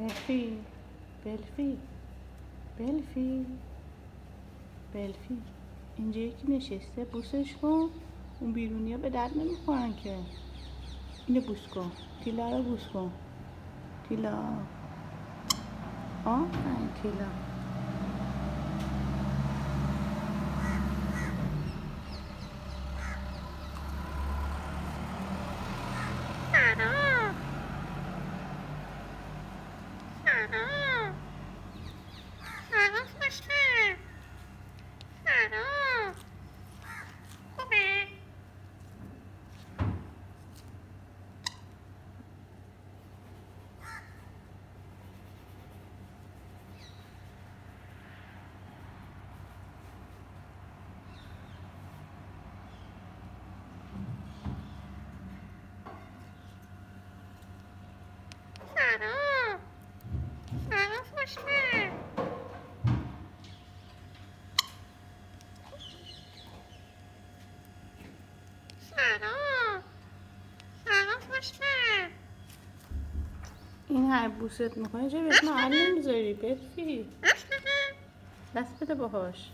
بلفی بلفی بلفی بلفی اینجا یکی نشسته، بوسش کن. اون بیرونی ها به درد نمیخورن که. اینو بوس کن، تیلا رو بوس کن. تیلا آفرین تیلا. سلام خوشمه. سلام خوشمه. این هر بوست میکنه چه بهت محل نمیذاری بلفی؟ دست بده باهاش.